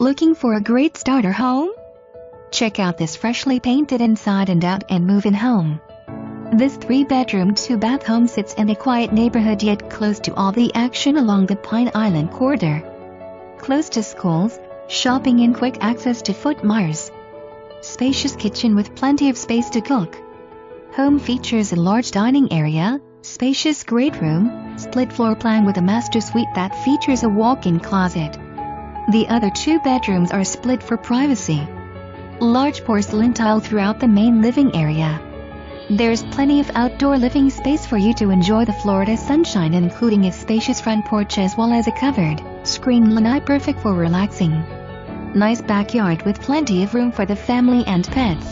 Looking for a great starter home? Check out this freshly painted inside and out and move-in home. This 3-bedroom 2-bath home sits in a quiet neighborhood yet close to all the action along the Pine Island corridor. Close to schools, shopping and quick access to Footmars. Spacious kitchen with plenty of space to cook. Home features a large dining area, spacious great room, split floor plan with a master suite that features a walk-in closet. The other 2 bedrooms are split for privacy. Large porcelain tile throughout the main living area. There's plenty of outdoor living space for you to enjoy the Florida sunshine, including a spacious front porch as well as a covered, screened lanai perfect for relaxing. Nice backyard with plenty of room for the family and pets.